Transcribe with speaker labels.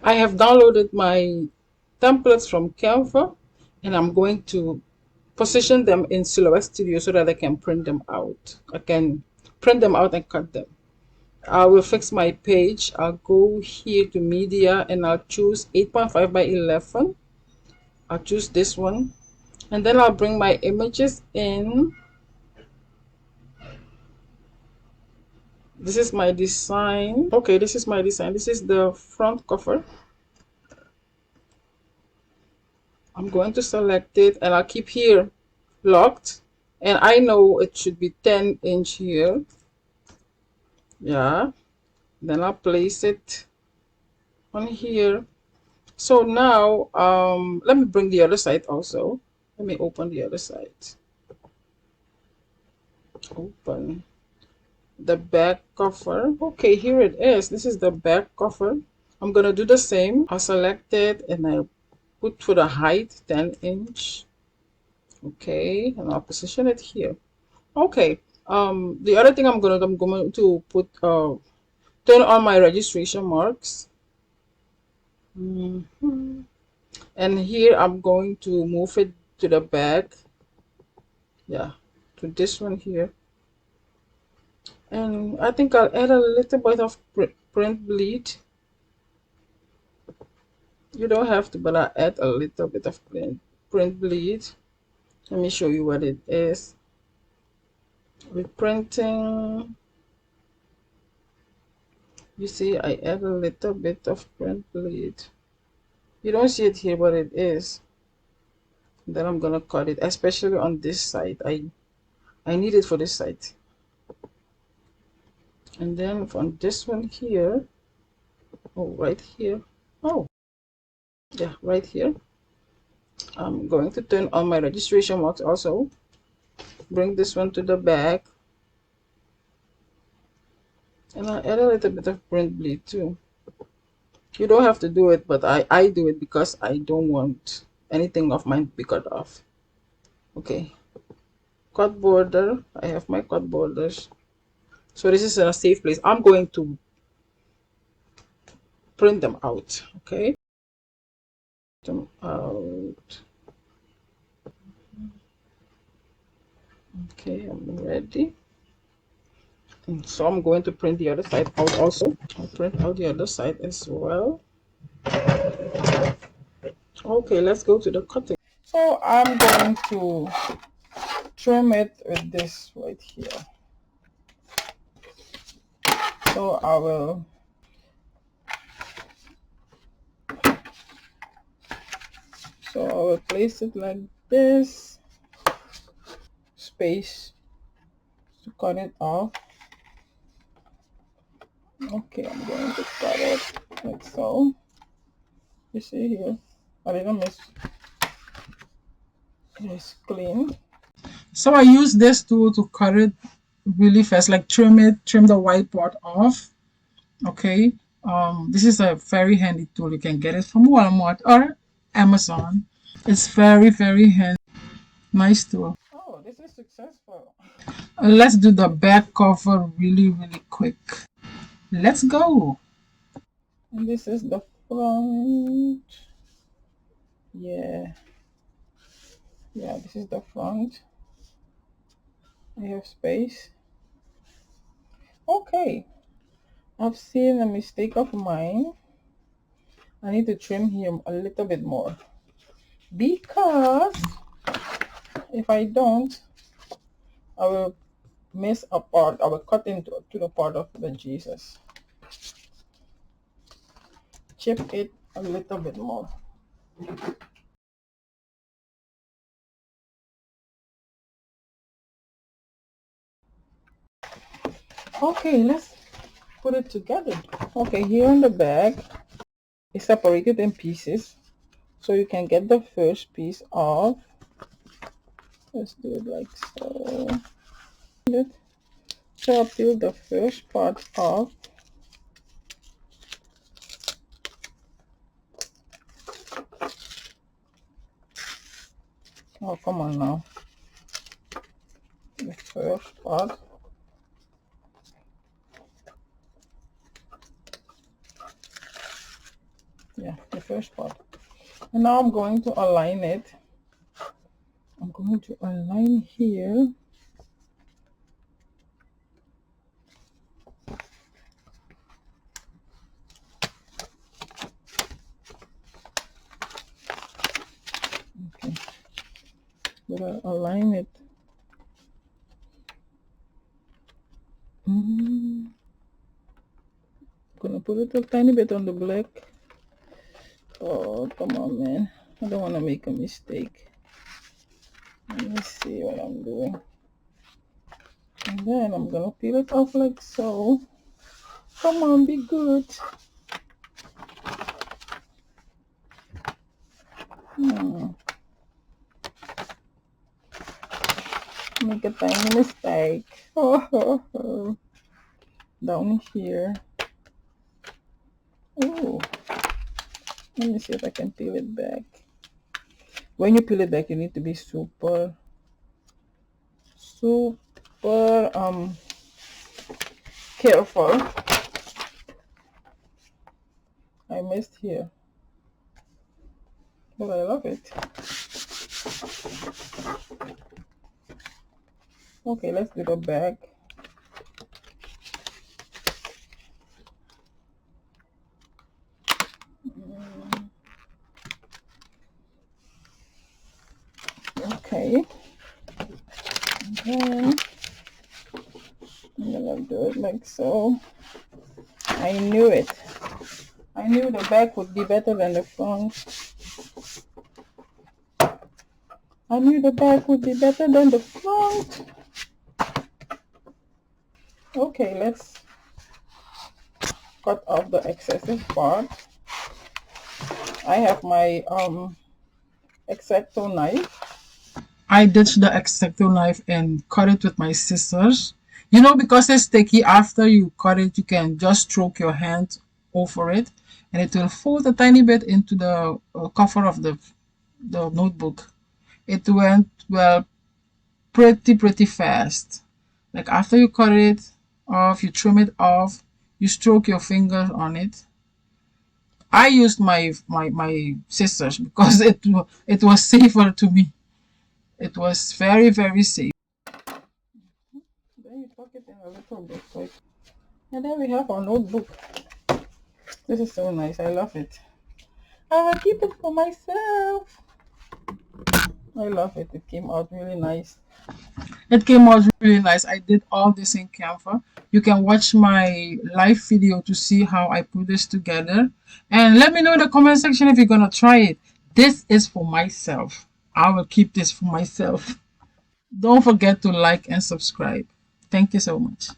Speaker 1: I have downloaded my templates from Canva, and I'm going to position them in Silhouette Studio so that I can print them out. I can print them out and cut them. I will fix my page. I'll go here to media and I'll choose 8.5 by 11. I'll choose this one, and then I'll bring my images in. This is my design. Okay, this is my design. This is the front cover. I'm going to select it and I'll keep here locked, and I know it should be 10" here. Yeah, then I'll place it on here. So now let me bring the other side also. Let me open the other side. Open the back cover. Okay, here it is. This is the back cover. I'm gonna do the same. I'll select it and I put for the height 10". Okay, and I'll position it here. Okay. The other thing I'm going to put turn on my registration marks. Mhm. And here I'm going to move it to the back. Yeah, to this one here. And I think I'll add a little bit of print bleed. You don't have to, but I'll add a little bit of print bleed. Let me show you what it is. With printing, you see I add a little bit of print bleed. You don't see it here, but it is. Then I'm gonna cut it, especially on this side. I need it for this side. And then from this one here, oh, right here. Oh, yeah, right here. I'm going to turn on my registration marks also. Bring this one to the back. And I add a little bit of print bleed too. You don't have to do it, but I do it because I don't want anything of mine to be cut off. Okay. Cut border. I have my cut borders. So this is in a safe place. I'm going to print them out. Okay. Them out. Okay, I'm ready. And so I'm going to print the other side out also. I'll print out the other side as well. Okay, let's go to the cutting. So I'm going to trim it with this right here. So I will place it like this. Space to cut it off. Okay, I'm going to cut it like so. You see here, I didn't miss. It's clean. So I use this tool to cut it really fast, like trim the white part off. Okay. This is a very handy tool. You can get it from Walmart or Amazon. It's very, very handy. Nice tool. Oh, this is successful. Let's do the back cover really, really quick. Let's go. And this is the front. Yeah. Yeah, this is the front. I have space. Okay. I've seen a mistake of mine. I need to trim here a little bit more. Because if I don't, I will miss a part. I will cut into to the part of the Jesus. Chip it a little bit more. Okay, let's put it together. Okay, here on the back, it's separated in pieces. So you can get the first piece off. Let's do it like so. So I'll peel the first part off. Oh, come on now. The first part. Yeah, the first part. And now I'm going to align it. I'm going to align here. Okay, gonna align it. Gonna put it a tiny bit on the black. Oh, come on, man. I don't want to make a mistake. Let me see what I'm doing. And then I'm gonna peel it off like so. Come on, be good. Make a tiny mistake. Oh, down here. Oh, let me see if I can peel it back. When you peel it back, you need to be super careful. I missed here, but I love it. Okay, let's do the back. Okay, and then I'm gonna do it like so. I knew it. I knew the back would be better than the front. I knew the back would be better than the front. Okay, let's cut off the excessive part. I have my X-Acto knife. I ditched the X-Acto knife and cut it with my scissors. You know, because it's sticky, after you cut it, you can just stroke your hand over it and it will fold a tiny bit into the cover of the notebook. It went, well, pretty fast. Like after you cut it off, you trim it off, you stroke your fingers on it. I used my scissors because it was safer to me. It was very safe. Then you tuck it in a little bit, like, and then we have our notebook. This is so nice. I love it. I will keep it for myself. I love it. It came out really nice. It came out really nice. I did all this in Canva. You can watch my live video to see how I put this together. And let me know in the comment section if you're going to try it. This is for myself. I will keep this for myself. Don't forget to like and subscribe. Thank you so much.